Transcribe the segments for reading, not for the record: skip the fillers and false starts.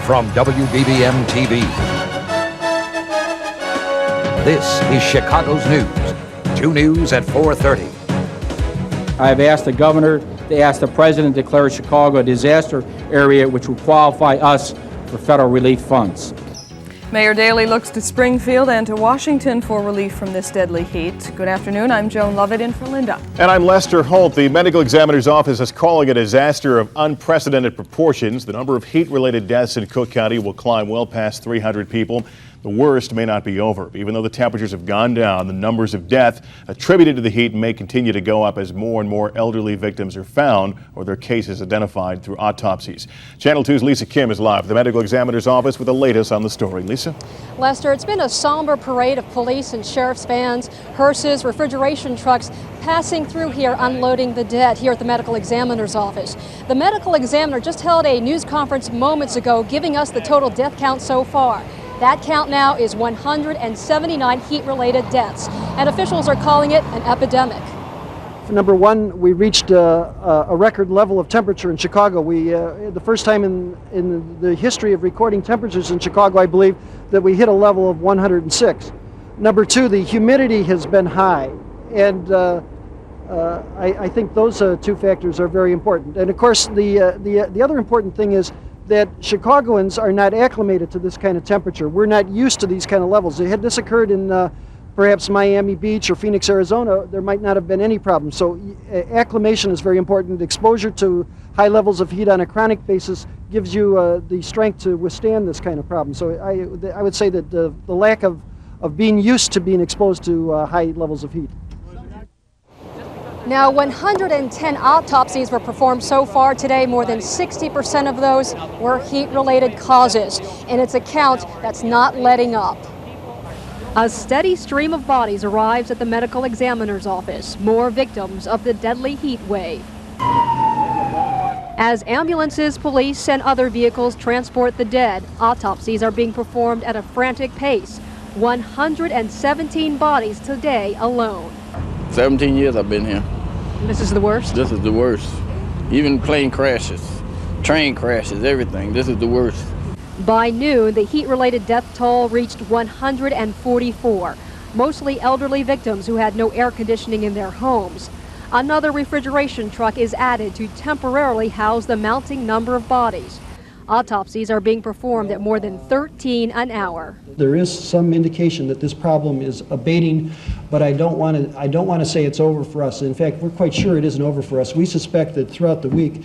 from WBBM-TV. This is Chicago's News. 2 News at 4:30. I've asked the governor to ask the president to declare Chicago a disaster area, which will qualify us for federal relief funds. Mayor Daley looks to Springfield and to Washington for relief from this deadly heat. Good afternoon. I'm Joan Lovett in for Linda. And I'm Lester Holt. The medical examiner's office is calling a disaster of unprecedented proportions. The number of heat-related deaths in Cook County will climb well past 300 people. The worst may not be over. Even though the temperatures have gone down, the numbers of death attributed to the heat may continue to go up as more and more elderly victims are found or their cases identified through autopsies. Channel 2's Lisa Kim is live at the medical examiner's office with the latest on the story. Lisa? Lester, it's been a somber parade of police and sheriff's vans, hearses, refrigeration trucks passing through here unloading the dead here at the medical examiner's office. The medical examiner just held a news conference moments ago giving us the total death count so far. That count now is 179 heat-related deaths, and officials are calling it an epidemic. Number one, we reached a record level of temperature in Chicago. The first time in the history of recording temperatures in Chicago, I believe, that we hit a level of 106. Number two, the humidity has been high, and I think those two factors are very important. And of course, the other important thing is that Chicagoans are not acclimated to this kind of temperature. We're not used to these kind of levels. Had this occurred in perhaps Miami Beach or Phoenix, Arizona, there might not have been any problem. So acclimation is very important. Exposure to high levels of heat on a chronic basis gives you the strength to withstand this kind of problem. So I would say that the lack of being used to being exposed to high levels of heat. Now, 110 autopsies were performed so far today. More than 60% of those were heat-related causes, and it's a count that's not letting up. A steady stream of bodies arrives at the medical examiner's office, more victims of the deadly heat wave. As ambulances, police, and other vehicles transport the dead, autopsies are being performed at a frantic pace. 117 bodies today alone. 17 years I've been here. This is the worst? This is the worst. Even plane crashes, train crashes, everything. This is the worst. By noon, the heat-related death toll reached 144, mostly elderly victims who had no air conditioning in their homes. Another refrigeration truck is added to temporarily house the mounting number of bodies. Autopsies are being performed at more than 13 an hour. There is some indication that this problem is abating, but I don't want to say it's over for us. In fact, we're quite sure it isn't over for us. We suspect that throughout the week,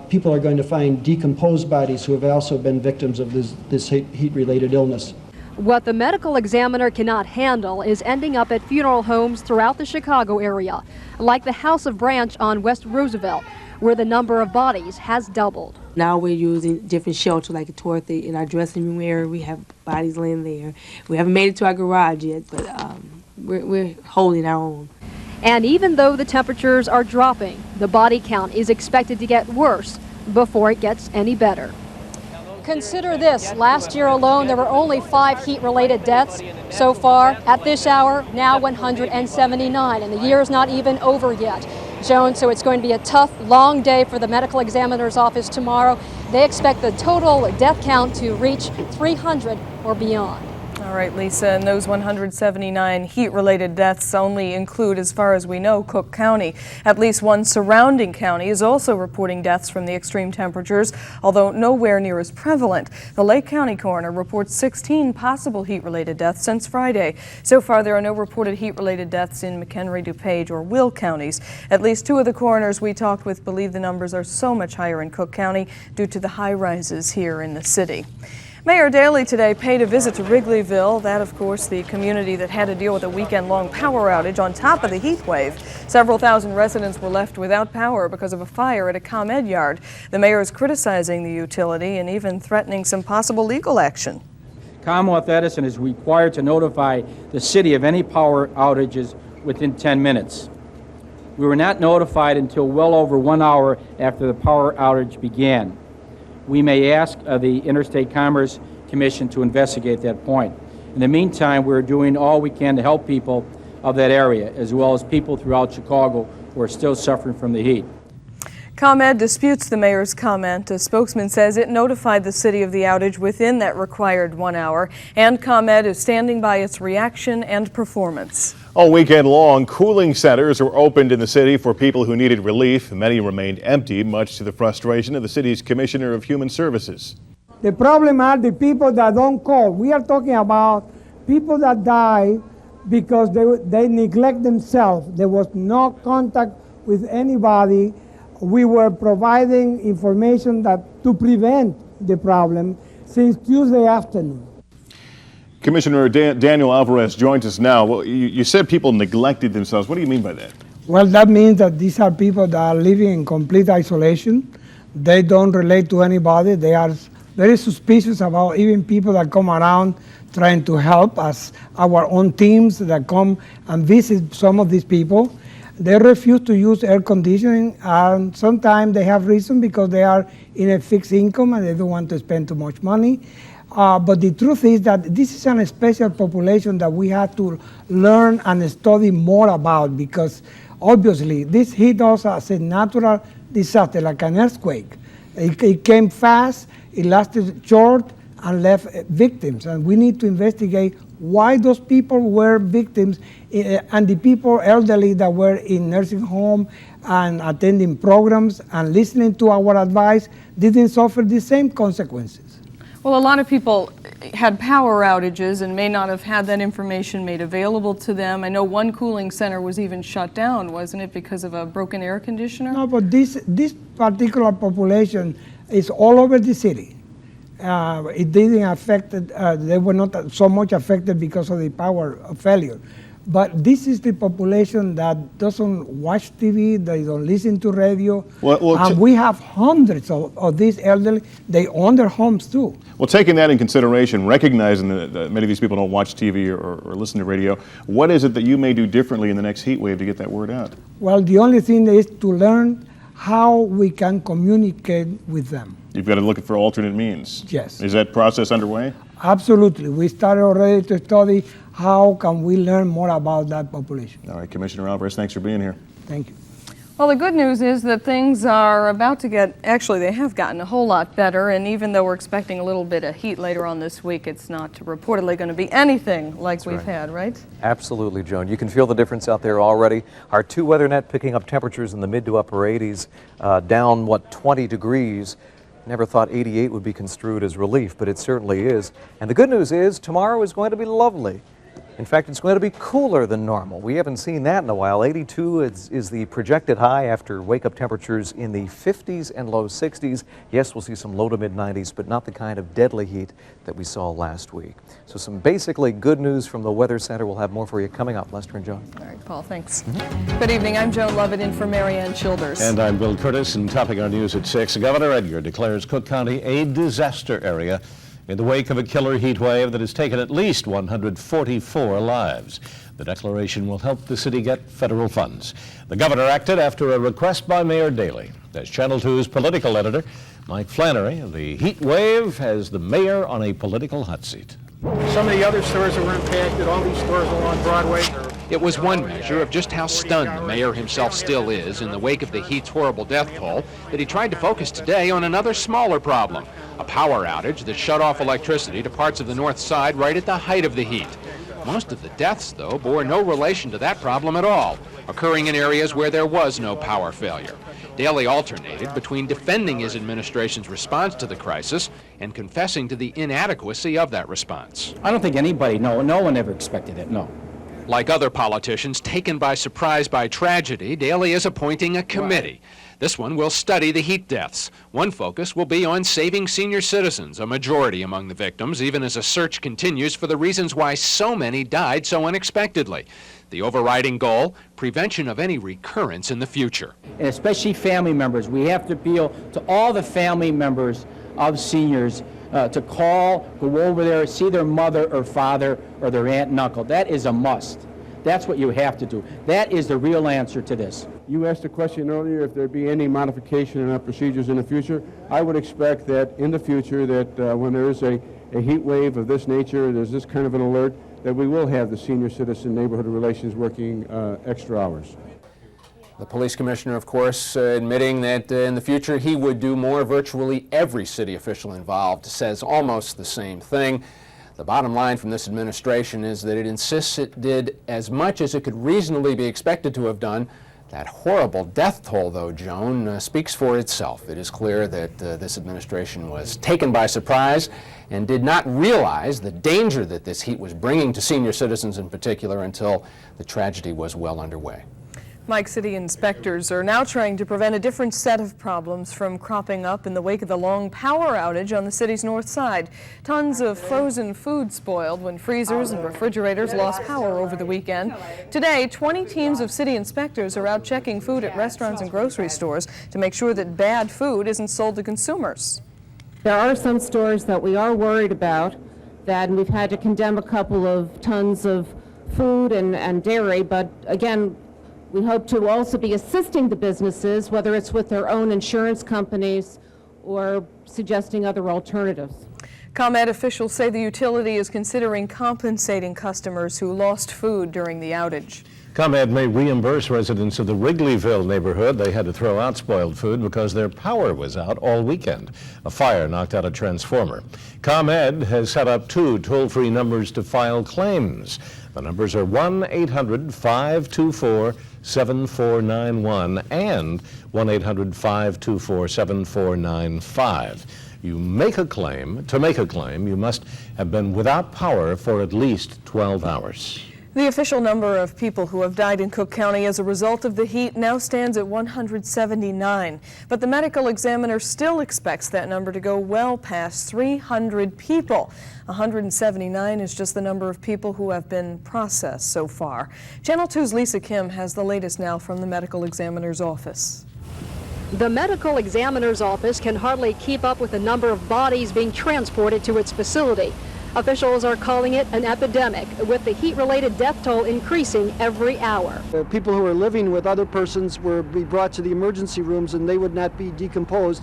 people are going to find decomposed bodies who have also been victims of this heat-related illness. What the medical examiner cannot handle is ending up at funeral homes throughout the Chicago area, like the House of Branch on West Roosevelt, where the number of bodies has doubled. Now we're using different shelter, like in our dressing room area, we have bodies laying there. We haven't made it to our garage yet, but we're holding our own. And even though the temperatures are dropping, the body count is expected to get worse before it gets any better. Consider this, last year alone there were only 5 heat-related deaths. So far, at this hour, now 179, and the year is not even over yet. Joan, so it's going to be a tough, long day for the medical examiner's office tomorrow. They expect the total death count to reach 300 or beyond. All right, Lisa, and those 179 heat-related deaths only include, as far as we know, Cook County. At least one surrounding county is also reporting deaths from the extreme temperatures, although nowhere near as prevalent. The Lake County coroner reports 16 possible heat-related deaths since Friday. So far, there are no reported heat-related deaths in McHenry, DuPage, or Will counties. At least 2 of the coroners we talked with believe the numbers are so much higher in Cook County due to the high rises here in the city. Mayor Daley today paid a visit to Wrigleyville, that of course the community that had to deal with a weekend-long power outage on top of the heat wave. Several thousand residents were left without power because of a fire at a ComEd yard. The mayor is criticizing the utility and even threatening some possible legal action. Commonwealth Edison is required to notify the city of any power outages within 10 minutes. We were not notified until well over 1 hour after the power outage began. We may ask the Interstate Commerce Commission to investigate that point. In the meantime, we're doing all we can to help people of that area, as well as people throughout Chicago who are still suffering from the heat. ComEd disputes the mayor's comment. A spokesman says it notified the city of the outage within that required 1 hour, and ComEd is standing by its reaction and performance. All weekend long, cooling centers were opened in the city for people who needed relief. Many remained empty, much to the frustration of the city's Commissioner of Human Services. The problem are the people that don't call. We are talking about people that die because they neglect themselves. There was no contact with anybody. We were providing information to prevent the problem since Tuesday afternoon. Commissioner Daniel Alvarez joins us now. Well, you said people neglected themselves. What do you mean by that? Well, that means that these are people that are living in complete isolation. They don't relate to anybody. They are very suspicious about even people that come around trying to help us, our own teams that come and visit some of these people. They refuse to use air conditioning, and sometimes they have reason because they are in a fixed income and they don't want to spend too much money. But the truth is that this is a special population that we have to learn and study more about, because obviously this hit us as a natural disaster, like an earthquake. It came fast, it lasted short, and left victims. And we need to investigate why those people were victims, and the people elderly that were in nursing home and attending programs and listening to our advice didn't suffer the same consequences. Well, a lot of people had power outages and may not have had that information made available to them. I know one cooling center was even shut down, wasn't it, because of a broken air conditioner? No, but this particular population is all over the city. It didn't affect, they were not so much affected because of the power failure. But this is the population that doesn't watch TV, they don't listen to radio. And we have hundreds of these elderly, they own their homes too. Well, taking that in consideration, recognizing that many of these people don't watch TV or listen to radio, what is it that you may do differently in the next heat wave to get that word out? Well, the only thing is to learn how we can communicate with them. You've got to look for alternate means. Yes. Is that process underway? Absolutely. We started already to study how can we learn more about that population. All right, Commissioner Alvarez, thanks for being here. Thank you. Well, the good news is that things are about to get, actually they have gotten a whole lot better, and even though we're expecting a little bit of heat later on this week, it's not reportedly going to be anything like we've had, right? Absolutely, Joan. You can feel the difference out there already. Our 2 weather net picking up temperatures in the mid to upper 80s, down, 20 degrees. Never thought 88 would be construed as relief, but it certainly is. And the good news is tomorrow is going to be lovely. In fact, it's going to be cooler than normal. We haven't seen that in a while. 82 is the projected high after wake-up temperatures in the 50s and low 60s. Yes, we'll see some low to mid-90s, but not the kind of deadly heat that we saw last week. So some basically good news from the Weather Center. We'll have more for you coming up. Lester and Joan. All right, Paul, thanks. Good evening. I'm Joan Lovett in for Marianne Childers. And I'm Bill Curtis, and topping our news at 6, Governor Edgar declares Cook County a disaster area in the wake of a killer heat wave that has taken at least 144 lives. The declaration will help the city get federal funds. The governor acted after a request by Mayor Daley. As Channel 2's political editor, Mike Flannery, the heat wave has the mayor on a political hot seat. Some of the other stores that were impacted, all these stores along Broadway. It was one measure of just how stunned the mayor himself still is in the wake of the heat's horrible death toll that he tried to focus today on another smaller problem, a power outage that shut off electricity to parts of the north side right at the height of the heat. Most of the deaths, though, bore no relation to that problem at all, occurring in areas where there was no power failure. Daley alternated between defending his administration's response to the crisis and confessing to the inadequacy of that response. I don't think anybody, no one ever expected it, no. Like other politicians taken by surprise by tragedy, Daley is appointing a committee. This one will study the heat deaths. One focus will be on saving senior citizens, a majority among the victims, even as a search continues for the reasons why so many died so unexpectedly. The overriding goal, prevention of any recurrence in the future. And especially family members. We have to appeal to all the family members of seniors to call, go over there, see their mother or father or their aunt and uncle. That is a must. That's what you have to do. That is the real answer to this. You asked a question earlier if there'd be any modification in our procedures in the future. I would expect that in the future that when there is a heat wave of this nature, there's this kind of an alert, that we will have the senior citizen neighborhood relations working extra hours. The police commissioner, of course, admitting that in the future he would do more. Virtually every city official involved says almost the same thing. The bottom line from this administration is that it insists it did as much as it could reasonably be expected to have done. That horrible death toll, though, Joan, speaks for itself. It is clear that this administration was taken by surprise and did not realize the danger that this heat was bringing to senior citizens in particular until the tragedy was well underway. Mike, city inspectors are now trying to prevent a different set of problems from cropping up in the wake of the long power outage on the city's north side. Tons of frozen food spoiled when freezers and refrigerators lost power over the weekend. Today, 20 teams of city inspectors are out checking food at restaurants and grocery stores to make sure that bad food isn't sold to consumers. There are some stores that we are worried about, and we've had to condemn a couple of tons of food and dairy, but again, we hope to also be assisting the businesses, whether it's with their own insurance companies or suggesting other alternatives. ComEd officials say the utility is considering compensating customers who lost food during the outage. ComEd may reimburse residents of the Wrigleyville neighborhood. They had to throw out spoiled food because their power was out all weekend. A fire knocked out a transformer. ComEd has set up 2 toll-free numbers to file claims. The numbers are 1-800-524-7491 and 1-800-524-7495. You make a claim. To make a claim, you must have been without power for at least 12 hours. The official number of people who have died in Cook County as a result of the heat now stands at 179. But the medical examiner still expects that number to go well past 300 people. 179 is just the number of people who have been processed so far. Channel 2's Lisa Kim has the latest now from the medical examiner's office. The medical examiner's office can hardly keep up with the number of bodies being transported to its facility. Officials are calling it an epidemic, with the heat-related death toll increasing every hour. People who are living with other persons will be brought to the emergency rooms and they would not be decomposed.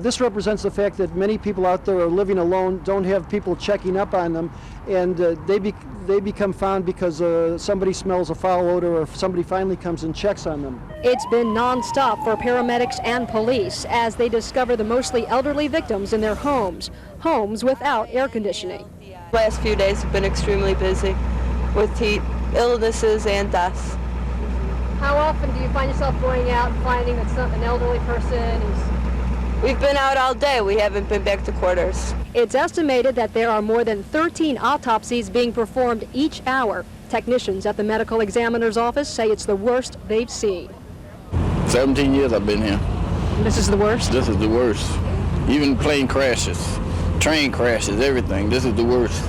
This represents the fact that many people out there are living alone, don't have people checking up on them, and they become found because somebody smells a foul odor or if somebody finally comes and checks on them. It's been non-stop for paramedics and police as they discover the mostly elderly victims in their homes without air conditioning. Last few days have been extremely busy with heat, illnesses, and deaths. How often do you find yourself going out and finding that an elderly person is... We've been out all day. We haven't been back to quarters. It's estimated that there are more than 13 autopsies being performed each hour. Technicians at the medical examiner's office say it's the worst they've seen. 17 years I've been here. This is the worst? This is the worst. Even plane crashes, train crashes, everything. This is the worst.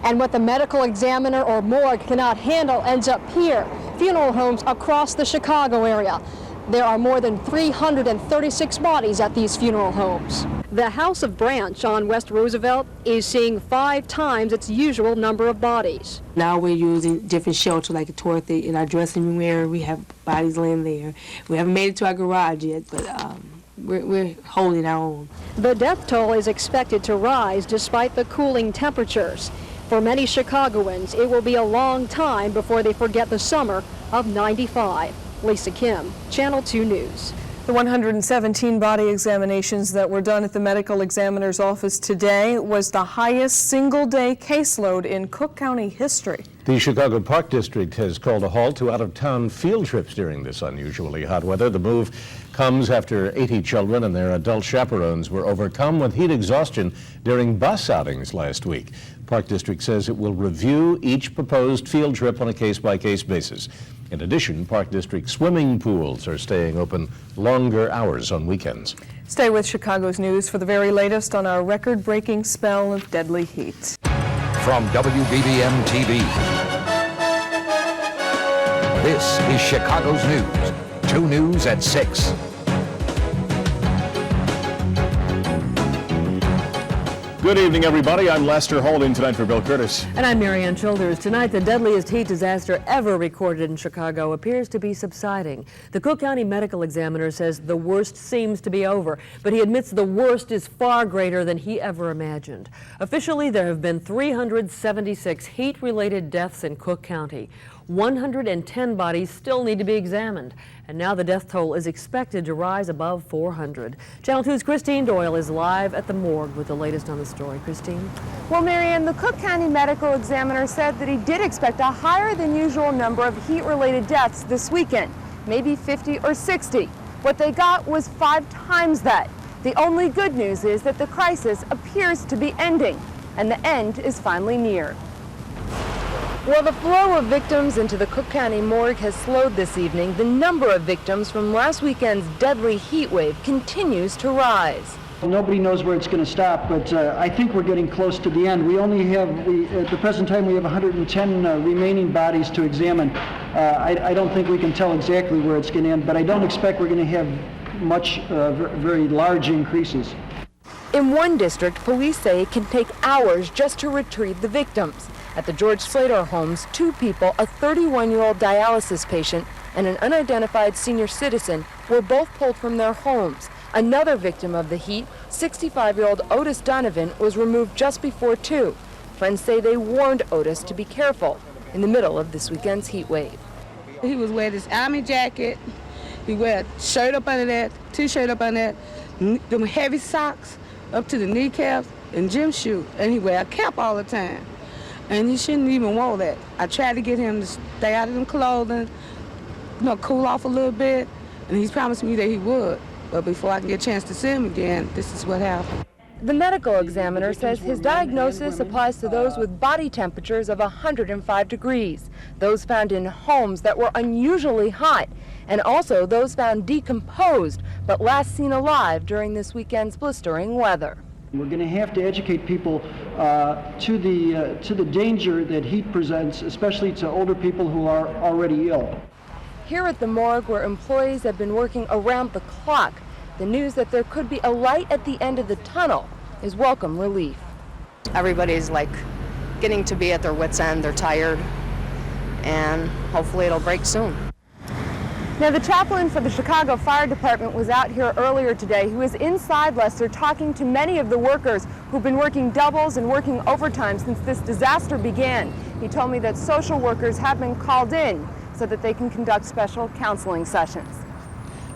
And what the medical examiner or morgue cannot handle ends up here. Funeral homes across the Chicago area. There are more than 336 bodies at these funeral homes. The House of Branch on West Roosevelt is seeing 5 times its usual number of bodies. Now we're using different shelter, like a toilet in our dressing room area. We have bodies laying there. We haven't made it to our garage yet, but we're holding our own. The death toll is expected to rise despite the cooling temperatures. For many Chicagoans, it will be a long time before they forget the summer of '95. Lisa Kim, Channel 2 News. The 117 body examinations that were done at the medical examiner's office today was the highest single-day caseload in Cook County history. The Chicago Park District has called a halt to out-of-town field trips during this unusually hot weather. The move comes after 80 children and their adult chaperones were overcome with heat exhaustion during bus outings last week. Park District says it will review each proposed field trip on a case-by-case basis. In addition, Park District swimming pools are staying open longer hours on weekends. Stay with Chicago's News for the very latest on our record-breaking spell of deadly heat. From WBBM-TV, this is Chicago's News. 2 News at 6. Good evening, everybody. I'm Lester Holding tonight for Bill Curtis. And I'm Marianne Childers. Tonight, the deadliest heat disaster ever recorded in Chicago appears to be subsiding. The Cook County Medical Examiner says the worst seems to be over, but he admits the worst is far greater than he ever imagined. Officially, there have been 376 heat-related deaths in Cook County. 110 bodies still need to be examined. And now the death toll is expected to rise above 400. Channel 2's Christine Doyle is live at the morgue with the latest on the story. Christine? Well, Marianne, the Cook County medical examiner said that he did expect a higher than usual number of heat-related deaths this weekend, maybe 50 or 60. What they got was 5 times that. The only good news is that the crisis appears to be ending, and the end is finally near. While the flow of victims into the Cook County morgue has slowed this evening, the number of victims from last weekend's deadly heat wave continues to rise. Nobody knows where it's going to stop, but I think we're getting close to the end. We only have, at the present time, we have 110 remaining bodies to examine. I don't think we can tell exactly where it's going to end, but I don't expect we're going to have much, very large increases. In one district, police say it can take hours just to retrieve the victims. At the George Slater homes, 2 people, a 31-year-old dialysis patient and an unidentified senior citizen, were both pulled from their homes. Another victim of the heat, 65-year-old Otis Donovan, was removed just before 2. Friends say they warned Otis to be careful in the middle of this weekend's heat wave. He was wearing his army jacket, he wear a shirt up under that, t-shirt up under that, them heavy socks up to the kneecaps, and gym shoes, and he wear a cap all the time. And he shouldn't even wear that. I tried to get him to stay out of them clothing, cool off a little bit, and he's promised me that he would. But before I can get a chance to see him again, this is what happened. The medical examiner says his diagnosis applies to those with body temperatures of 105 degrees, those found in homes that were unusually hot, and also those found decomposed but last seen alive during this weekend's blistering weather. We're going to have to educate people to the danger that heat presents, especially to older people who are already ill. Here at the morgue, where employees have been working around the clock, the news that there could be a light at the end of the tunnel is welcome relief. Everybody's getting to be at their wits' end. They're tired, and hopefully it'll break soon. Now, the chaplain for the Chicago Fire Department was out here earlier today. He was inside Lester talking to many of the workers who've been working doubles and working overtime since this disaster began. He told me that social workers have been called in so that they can conduct special counseling sessions.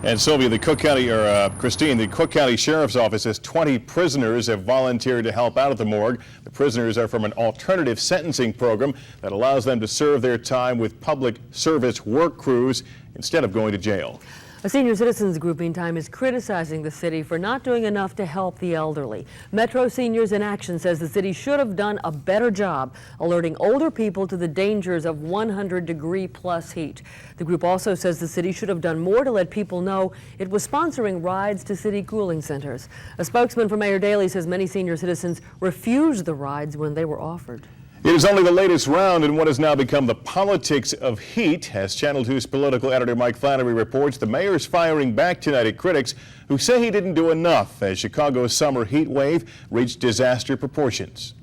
And Sylvia, Christine, the Cook County Sheriff's Office says 20 prisoners have volunteered to help out at the morgue. The prisoners are from an alternative sentencing program that allows them to serve their time with public service work crews instead of going to jail. A senior citizens group, meantime, is criticizing the city for not doing enough to help the elderly. Metro Seniors in Action says the city should have done a better job alerting older people to the dangers of 100-degree-plus heat. The group also says the city should have done more to let people know it was sponsoring rides to city cooling centers. A spokesman for Mayor Daley says many senior citizens refused the rides when they were offered. It is only the latest round in what has now become the politics of heat. As Channel 2's political editor Mike Flannery reports, the mayor's firing back tonight at critics who say he didn't do enough as Chicago's summer heat wave reached disaster proportions.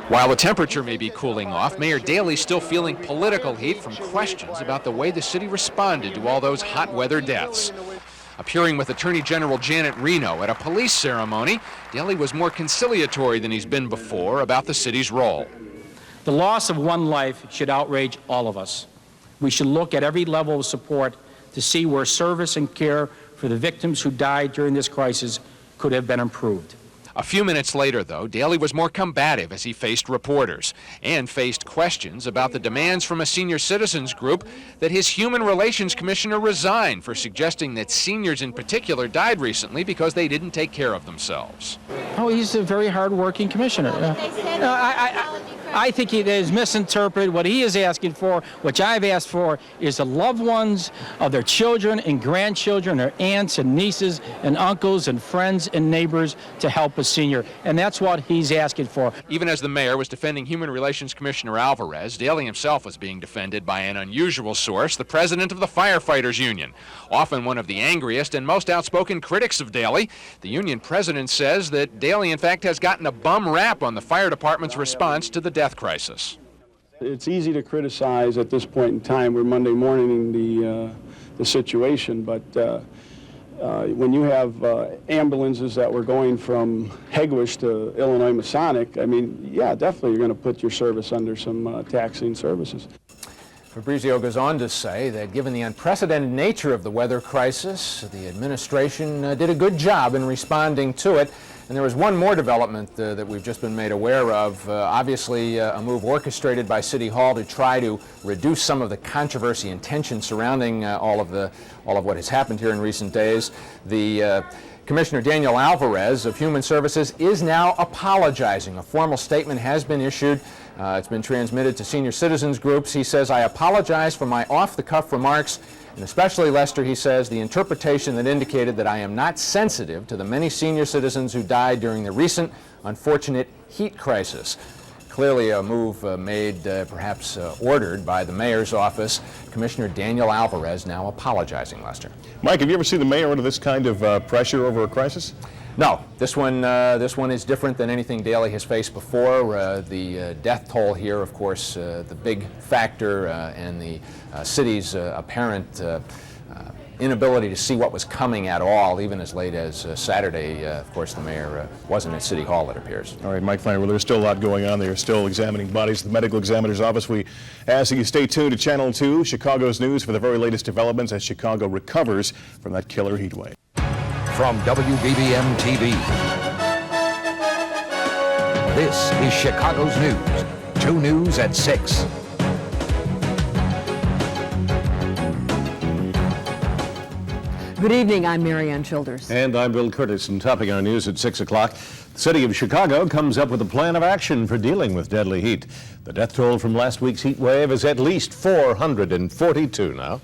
While the temperature may be cooling off, Mayor Daley's still feeling political heat from questions about the way the city responded to all those hot weather deaths. Appearing with Attorney General Janet Reno at a police ceremony, Daley was more conciliatory than he's been before about the city's role. The loss of one life should outrage all of us. We should look at every level of support to see where service and care for the victims who died during this crisis could have been improved. A few minutes later, though, Daley was more combative as he faced reporters and faced questions about the demands from a senior citizens group that his Human Relations Commissioner resign for suggesting that seniors in particular died recently because they didn't take care of themselves. Oh, he's a very hard-working commissioner. I think he has misinterpreted what he is asking for. What I've asked for is the loved ones of their children and grandchildren, their aunts and nieces and uncles and friends and neighbors to help a senior. And that's what he's asking for. Even as the mayor was defending Human Relations Commissioner Alvarez, Daley himself was being defended by an unusual source, the president of the Firefighters Union. Often one of the angriest and most outspoken critics of Daley, the union president says that Daley, in fact, has gotten a bum rap on the fire department's response to the death crisis. It's easy to criticize at this point in time. We're Monday morning the situation, but when you have ambulances that were going from Hegewisch to Illinois Masonic, I mean, yeah, definitely you're going to put your service under some taxing services. Fabrizio goes on to say that given the unprecedented nature of the weather crisis, the administration did a good job in responding to it. And there was one more development that we've just been made aware of. Obviously, a move orchestrated by City Hall to try to reduce some of the controversy and tension surrounding all of what has happened here in recent days. The Commissioner Daniel Alvarez of Human Services is now apologizing. A formal statement has been issued. It's been transmitted to senior citizens groups. He says, "I apologize for my off-the-cuff remarks, and especially, Lester," he says, "the interpretation that indicated that I am not sensitive to the many senior citizens who died during the recent unfortunate heat crisis." Clearly a move made, perhaps ordered by the mayor's office. Commissioner Daniel Alvarez now apologizing, Lester. Mike, have you ever seen the mayor under this kind of pressure over a crisis? No, this one is different than anything Daley has faced before. The death toll here, of course, the big factor, and the city's apparent inability to see what was coming at all, even as late as Saturday. Of course, the mayor wasn't at City Hall, it appears. All right, Mike Flannery, well, there's still a lot going on. They're still examining bodies at the medical examiner's office. We ask that you stay tuned to Channel 2, Chicago's News, for the very latest developments as Chicago recovers from that killer heat wave. From WBBM-TV, this is Chicago's News. 2 News at 6. Good evening, I'm Marianne Childers. And I'm Bill Curtis, and topping our news at 6 o'clock, the city of Chicago comes up with a plan of action for dealing with deadly heat. The death toll from last week's heat wave is at least 442 now,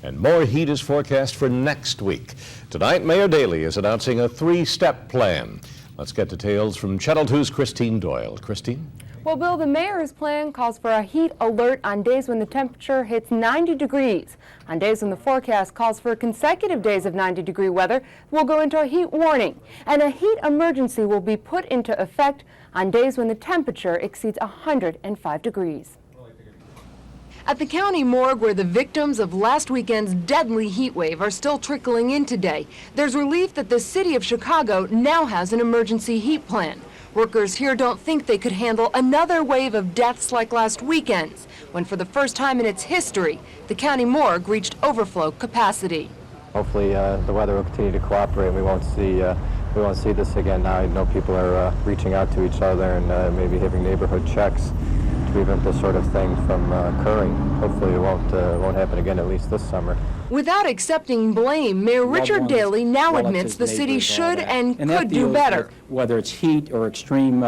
and more heat is forecast for next week. Tonight, Mayor Daley is announcing a 3-step plan. Let's get details from Channel 2's Christine Doyle. Christine? Well, Bill, the mayor's plan calls for a heat alert on days when the temperature hits 90 degrees. On days when the forecast calls for consecutive days of 90-degree weather, we'll go into a heat warning. And a heat emergency will be put into effect on days when the temperature exceeds 105 degrees. At the county morgue, where the victims of last weekend's deadly heat wave are still trickling in today, there's relief that the city of Chicago now has an emergency heat plan. Workers here don't think they could handle another wave of deaths like last weekend's, when for the first time in its history, the county morgue reached overflow capacity. Hopefully the weather will continue to cooperate and we won't see this again. Now I know people are reaching out to each other and maybe having neighborhood checks to prevent this sort of thing from occurring. Hopefully it won't happen again, at least this summer. Without accepting blame, Mayor Richard Daley now admits the city should and could do better. Whether it's heat or extreme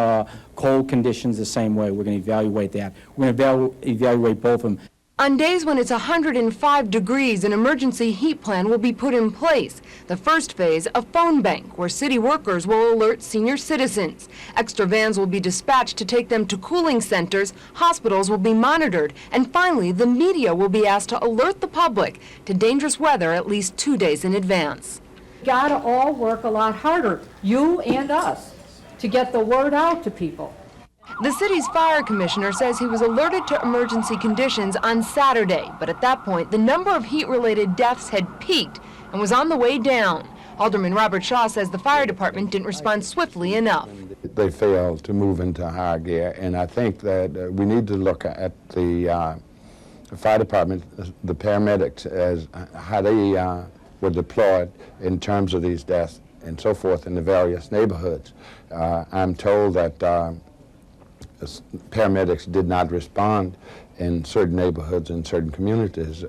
cold conditions, the same way. We're going to evaluate that. We're going to evaluate both of them. On days when it's 105 degrees, an emergency heat plan will be put in place. The first phase, a phone bank, where city workers will alert senior citizens. Extra vans will be dispatched to take them to cooling centers, hospitals will be monitored, and finally, the media will be asked to alert the public to dangerous weather at least 2 days in advance. We gotta all work a lot harder, you and us, to get the word out to people. The city's fire commissioner says he was alerted to emergency conditions on Saturday, but at that point, the number of heat-related deaths had peaked and was on the way down. Alderman Robert Shaw says the fire department didn't respond swiftly enough. They failed to move into high gear, and I think that we need to look at the fire department, the paramedics, as how they were deployed in terms of these deaths and so forth in the various neighborhoods. I'm told that paramedics did not respond in certain neighborhoods and certain communities.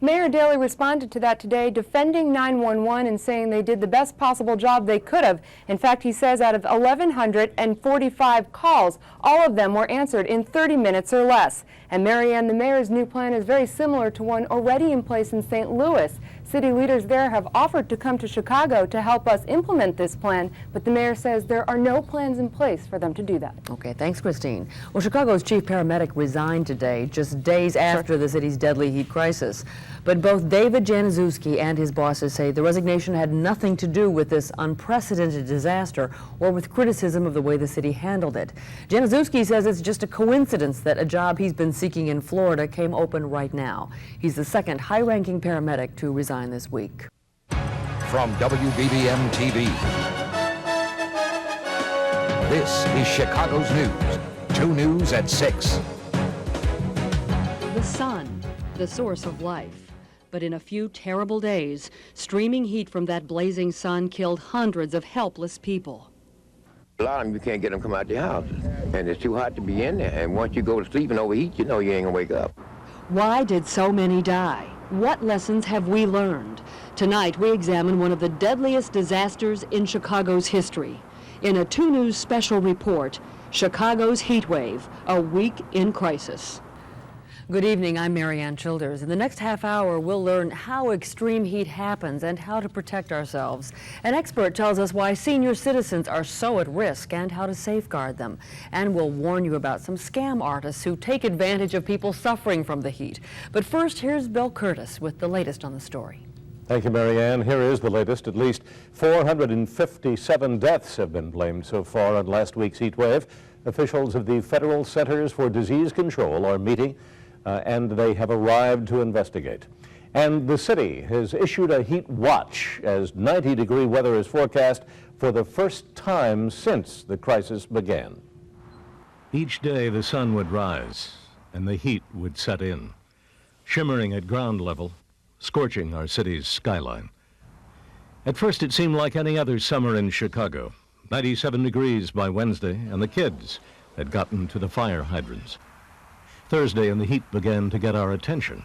Mayor Daley responded to that today, defending 911 and saying they did the best possible job they could have. In fact, he says out of 1,145 calls, all of them were answered in 30 minutes or less. And Marianne, the mayor's new plan is very similar to one already in place in St. Louis. City leaders there have offered to come to Chicago to help us implement this plan, but the mayor says there are no plans in place for them to do that. Okay, thanks, Christine. Well, Chicago's chief paramedic resigned today, just days after the city's deadly heat crisis. But both David Januszewski and his bosses say the resignation had nothing to do with this unprecedented disaster or with criticism of the way the city handled it. Januszewski says it's just a coincidence that a job he's been seeking in Florida came open right now. He's the second high-ranking paramedic to resign this week. From WBBM-TV, this is Chicago's News. 2 News at 6. The sun the source of life. But in a few terrible days, streaming heat from that blazing sun killed hundreds of helpless people. A lot of them, you can't get them to come out their houses, and it's too hot to be in there. And once you go to sleep and overheat, you know you ain't gonna wake up. Why did so many die? What lessons have we learned? Tonight, we examine one of the deadliest disasters in Chicago's history. In a 2 News special report, Chicago's heat wave, a week in crisis. Good evening, I'm Marianne Childers. In the next half hour, we'll learn how extreme heat happens and how to protect ourselves. An expert tells us why senior citizens are so at risk and how to safeguard them. And we'll warn you about some scam artists who take advantage of people suffering from the heat. But first, here's Bill Curtis with the latest on the story. Thank you, Marianne. Here is the latest. At least 457 deaths have been blamed so far on last week's heat wave. Officials of the Federal Centers for Disease Control are meeting and they have arrived to investigate. And the city has issued a heat watch as 90-degree weather is forecast for the first time since the crisis began. Each day the sun would rise and the heat would set in, shimmering at ground level, scorching our city's skyline. At first it seemed like any other summer in Chicago. 97 degrees by Wednesday, and the kids had gotten to the fire hydrants. Thursday, and the heat began to get our attention.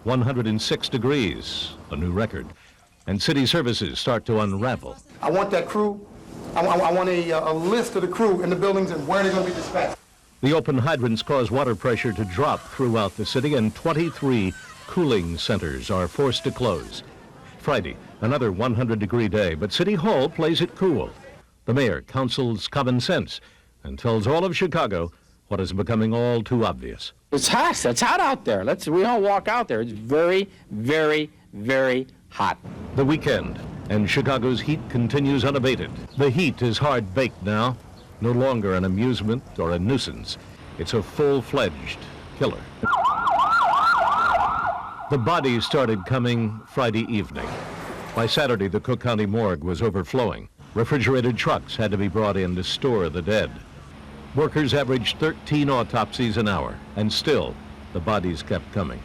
106 degrees, a new record, and city services start to unravel. I want that crew. I want a list of the crew in the buildings and where they're going to be dispatched. The open hydrants cause water pressure to drop throughout the city, and 23 cooling centers are forced to close. Friday, another 100-degree day, but City Hall plays it cool. The mayor counsels common sense and tells all of Chicago what is becoming all too obvious. It's hot. It's hot out there. We all walk out there. It's very, very, very hot. The weekend, and Chicago's heat continues unabated. The heat is hard-baked now, no longer an amusement or a nuisance. It's a full-fledged killer. The bodies started coming Friday evening. By Saturday, the Cook County morgue was overflowing. Refrigerated trucks had to be brought in to store the dead. Workers averaged 13 autopsies an hour, and still, the bodies kept coming.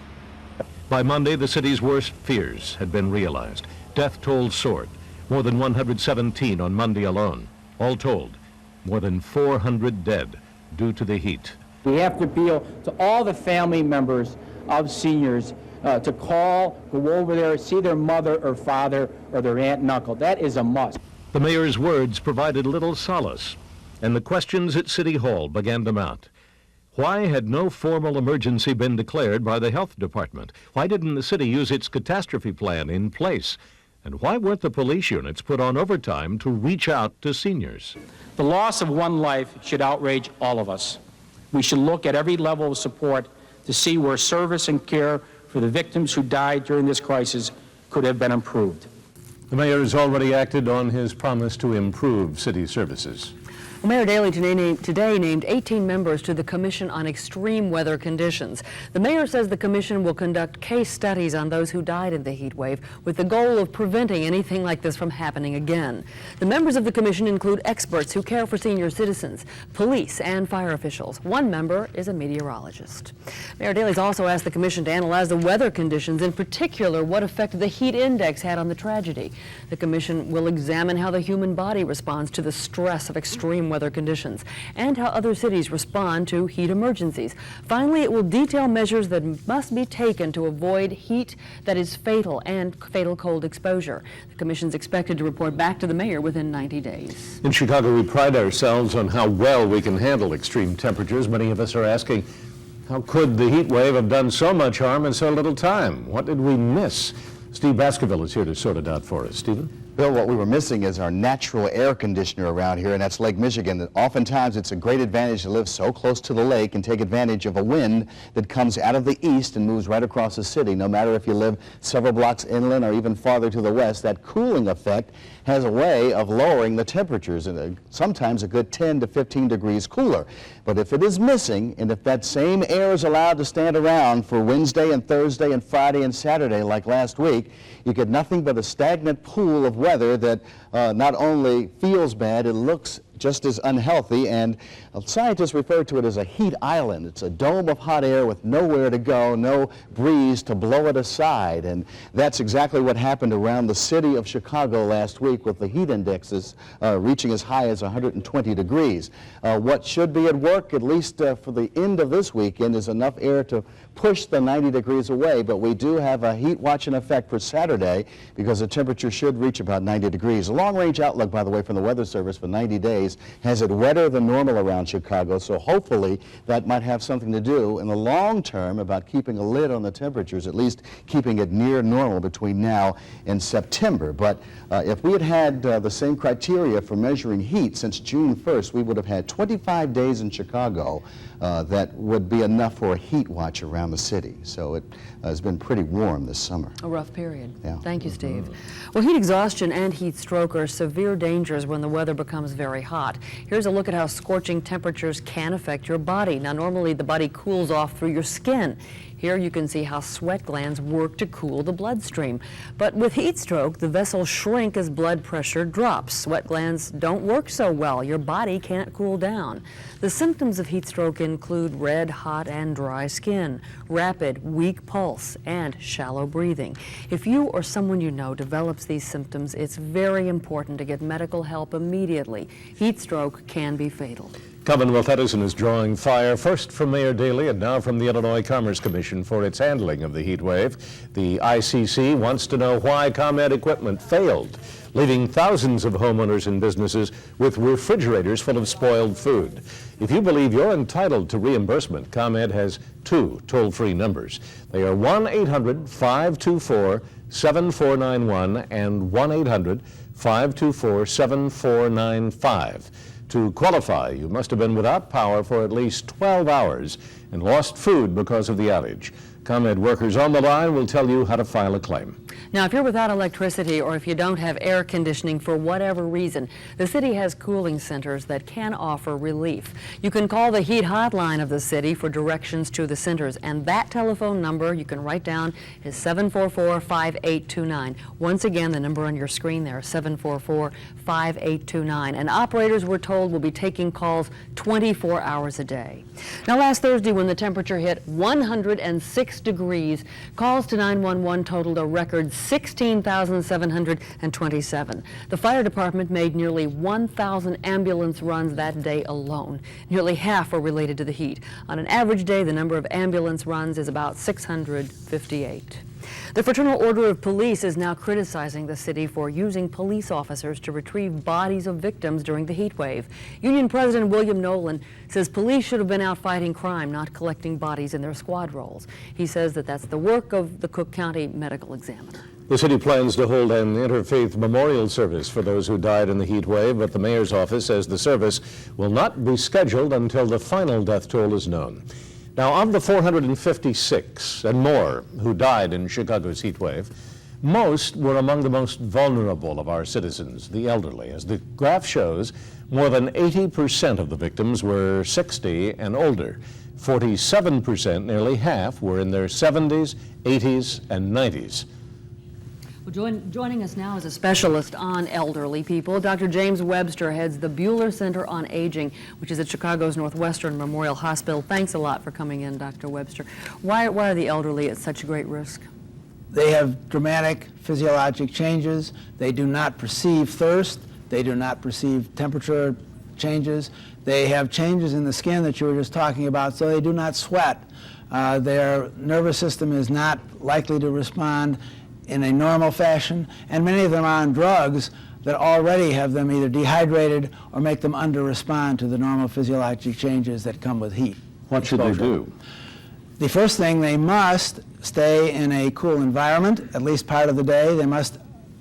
By Monday, the city's worst fears had been realized. Death toll soared, more than 117 on Monday alone. All told, more than 400 dead due to the heat. We have to appeal to all the family members of seniors to call, go over there, see their mother or father or their aunt and uncle. That is a must. The mayor's words provided little solace, and the questions at City Hall began to mount. Why had no formal emergency been declared by the health department? Why didn't the city use its catastrophe plan in place? And why weren't the police units put on overtime to reach out to seniors? The loss of one life should outrage all of us. We should look at every level of support to see where service and care for the victims who died during this crisis could have been improved. The mayor has already acted on his promise to improve city services. Mayor Daley today named 18 members to the Commission on Extreme Weather Conditions. The mayor says the commission will conduct case studies on those who died in the heat wave with the goal of preventing anything like this from happening again. The members of the commission include experts who care for senior citizens, police, and fire officials. One member is a meteorologist. Mayor Daley's also asked the commission to analyze the weather conditions, in particular what effect the heat index had on the tragedy. The commission will examine how the human body responds to the stress of extreme weather conditions and how other cities respond to heat emergencies. Finally, it will detail measures that must be taken to avoid heat that is fatal and fatal cold exposure. The commission is expected to report back to the mayor within 90 days. In Chicago, we pride ourselves on how well we can handle extreme temperatures. Many of us are asking, how could the heat wave have done so much harm in so little time? What did we miss? Steve Baskerville is here to sort it out for us. Stephen? Bill, what we were missing is our natural air conditioner around here, and that's Lake Michigan. Oftentimes, it's a great advantage to live so close to the lake and take advantage of a wind that comes out of the east and moves right across the city. No matter if you live several blocks inland or even farther to the west, that cooling effect has a way of lowering the temperatures, and sometimes a good 10 to 15 degrees cooler. But if it is missing, and if that same air is allowed to stand around for Wednesday and Thursday and Friday and Saturday like last week, you get nothing but a stagnant pool of weather that not only feels bad, it looks just as unhealthy, and scientists refer to it as a heat island. It's a dome of hot air with nowhere to go, no breeze to blow it aside, and that's exactly what happened around the city of Chicago last week with the heat indexes reaching as high as 120 degrees. What should be at work, at least for the end of this weekend, is enough air to push the 90 degrees away, but we do have a heat watch in effect for Saturday because the temperature should reach about 90 degrees. A long-range outlook, by the way, from the Weather Service for 90 days has it wetter than normal around Chicago, so hopefully that might have something to do in the long term about keeping a lid on the temperatures, at least keeping it near normal between now and September. But if we had had the same criteria for measuring heat since June 1st, we would have had 25 days in Chicago that would be enough for a heat watch around the city. So it has been pretty warm this summer. A rough period. Yeah. Thank you, Steve. Well, heat exhaustion and heat stroke are severe dangers when the weather becomes very hot. Here's a look at how scorching temperatures can affect your body. Now, normally the body cools off through your skin. Here you can see how sweat glands work to cool the bloodstream. But with heat stroke, the vessels shrink as blood pressure drops. Sweat glands don't work so well. Your body can't cool down. The symptoms of heat stroke include red, hot, and dry skin, rapid, weak pulse, and shallow breathing. If you or someone you know develops these symptoms, it's very important to get medical help immediately. Heat stroke can be fatal. Commonwealth Edison is drawing fire, first from Mayor Daley and now from the Illinois Commerce Commission for its handling of the heat wave. The ICC wants to know why ComEd equipment failed, leaving thousands of homeowners and businesses with refrigerators full of spoiled food. If you believe you're entitled to reimbursement, ComEd has two toll-free numbers. They are 1-800-524-7491 and 1-800-524-7495. To qualify, you must have been without power for at least 12 hours and lost food because of the outage. ComEd workers on the line will tell you how to file a claim. Now, if you're without electricity or if you don't have air conditioning for whatever reason, the city has cooling centers that can offer relief. You can call the heat hotline of the city for directions to the centers, and that telephone number you can write down is 744-5829. Once again, the number on your screen there, 744-5829. And operators, we're told, will be taking calls 24 hours a day. Now, last Thursday, when the temperature hit 106 degrees, calls to 911 totaled a record 16,727. The fire department made nearly 1,000 ambulance runs that day alone. Nearly half were related to the heat. On an average day, the number of ambulance runs is about 658. The Fraternal Order of Police is now criticizing the city for using police officers to retrieve bodies of victims during the heat wave. Union President William Nolan says police should have been out fighting crime, not collecting bodies in their squad roles. He says that that's the work of the Cook County Medical Examiner. The city plans to hold an interfaith memorial service for those who died in the heat wave, but the mayor's office says the service will not be scheduled until the final death toll is known. Now, of the 456 and more who died in Chicago's heat wave, most were among the most vulnerable of our citizens, the elderly. As the graph shows, more than 80% of the victims were 60 and older. 47%, nearly half, were in their 70s, 80s, and 90s. Well, joining us now is a specialist on elderly people. Dr. James Webster heads the Buehler Center on Aging, which is at Chicago's Northwestern Memorial Hospital. Thanks a lot for coming in, Dr. Webster. Why are the elderly at such great risk? They have dramatic physiologic changes. They do not perceive thirst. They do not perceive temperature changes. They have changes in the skin that you were just talking about, so they do not sweat. Their nervous system is not likely to respond in a normal fashion, and many of them are on drugs that already have them either dehydrated or make them under-respond to the normal physiologic changes that come with heat. What should they do? The first thing, they must stay in a cool environment at least part of the day. They must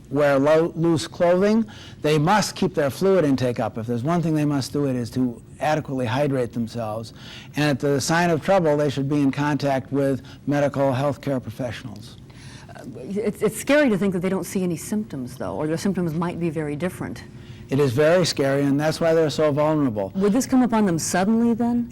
wear loose clothing. They must keep their fluid intake up. If there's one thing they must do, it is to adequately hydrate themselves. And at the sign of trouble, they should be in contact with medical health care professionals. It's scary to think that they don't see any symptoms, though, or their symptoms might be very different. It is very scary, and that's why they're so vulnerable. Would this come upon them suddenly, then?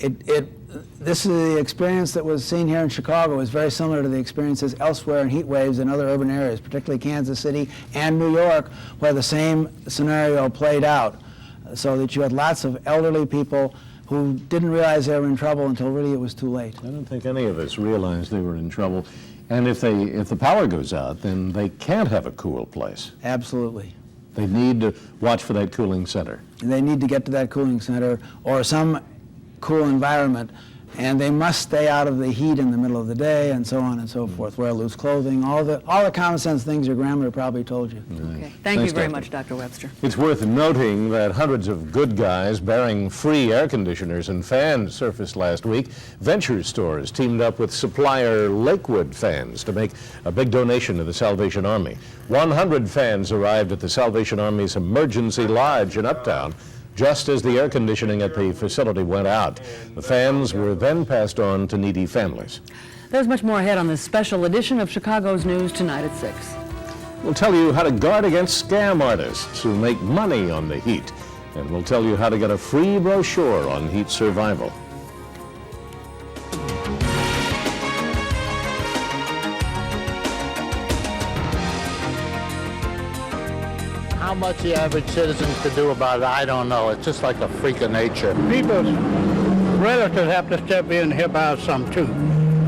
This is the experience that was seen here in Chicago is very similar to the experiences elsewhere in heat waves in other urban areas, particularly Kansas City and New York, where the same scenario played out. so that you had lots of elderly people who didn't realize they were in trouble until really it was too late. I don't think any of us realized they were in trouble. And if the power goes out, then they can't have a cool place. Absolutely. They need to watch for that cooling center. They need to get to that cooling center or some cool environment, and they must stay out of the heat in the middle of the day and so on and so forth. Wear loose clothing, all the common sense things your grandmother probably told you. Right. Okay. Thank you very much, Dr. Webster. It's worth noting that hundreds of good guys bearing free air conditioners and fans surfaced last week. Venture stores teamed up with supplier Lakewood Fans to make a big donation to the Salvation Army. 100 fans arrived at the Salvation Army's emergency lodge in Uptown just as the air conditioning at the facility went out. The fans were then passed on to needy families. There's much more ahead on this special edition of Chicago's News tonight at 6. We'll tell you how to guard against scam artists who make money on the heat. And we'll tell you how to get a free brochure on heat survival. How much the average citizen could do about it, I don't know. It's just like a freak of nature. People's relatives have to step in and help out some too.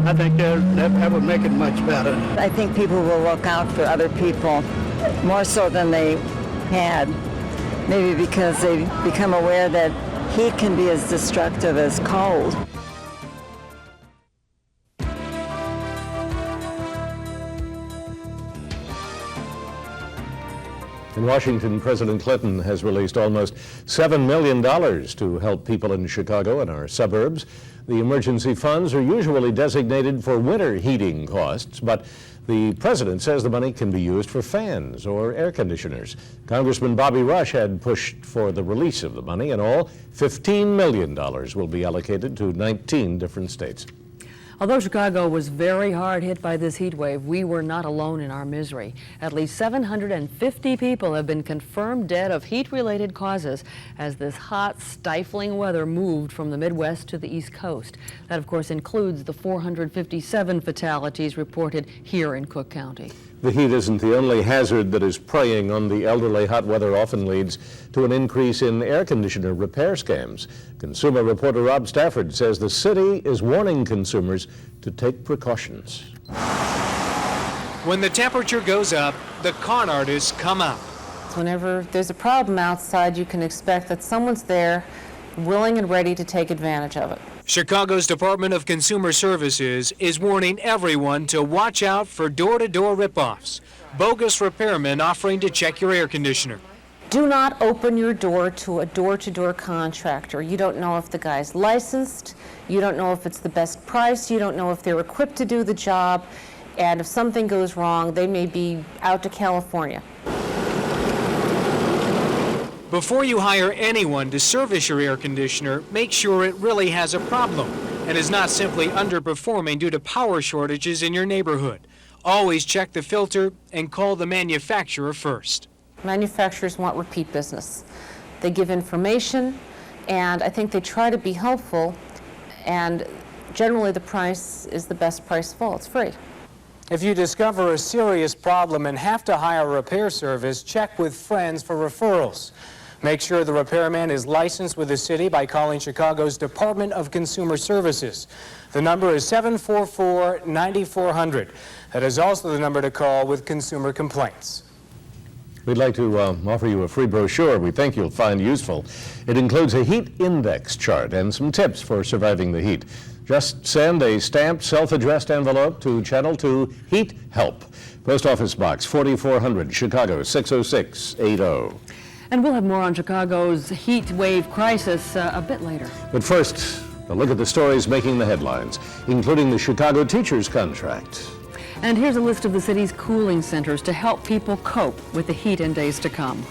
I think that would make it much better. I think people will look out for other people more so than they had. Maybe because they've become aware that heat can be as destructive as cold. In Washington, President Clinton has released almost $7 million to help people in Chicago and our suburbs. The emergency funds are usually designated for winter heating costs, but the president says the money can be used for fans or air conditioners. Congressman Bobby Rush had pushed for the release of the money. In all, $15 million will be allocated to 19 different states. Although Chicago was very hard hit by this heat wave, we were not alone in our misery. At least 750 people have been confirmed dead of heat-related causes as this hot, stifling weather moved from the Midwest to the East Coast. That, of course, includes the 457 fatalities reported here in Cook County. The heat isn't the only hazard that is preying on the elderly. Hot weather often leads to an increase in air conditioner repair scams. Consumer reporter Rob Stafford says the city is warning consumers to take precautions. When the temperature goes up, the con artists come out. Whenever there's a problem outside, you can expect that someone's there willing and ready to take advantage of it. Chicago's Department of Consumer Services is warning everyone to watch out for door-to-door ripoffs. Bogus repairmen offering to check your air conditioner. Do not open your door to a door-to-door contractor. You don't know if the guy's licensed, you don't know if it's the best price, you don't know if they're equipped to do the job, and if something goes wrong, they may be out to California. Before you hire anyone to service your air conditioner, make sure it really has a problem and is not simply underperforming due to power shortages in your neighborhood. Always check the filter and call the manufacturer first. Manufacturers want repeat business. They give information, and I think they try to be helpful, and generally the price is the best price of all. It's free. If you discover a serious problem and have to hire a repair service, check with friends for referrals. Make sure the repairman is licensed with the city by calling Chicago's Department of Consumer Services. The number is 744-9400. That is also the number to call with consumer complaints. We'd like to offer you a free brochure we think you'll find useful. It includes a heat index chart and some tips for surviving the heat. Just send a stamped, self-addressed envelope to Channel 2 Heat Help. Post Office Box 4400, Chicago 60680. And we'll have more on Chicago's heat wave crisis a bit later. But first, a look at the stories making the headlines, including the Chicago teachers' contract. And here's a list of the city's cooling centers to help people cope with the heat in days to come.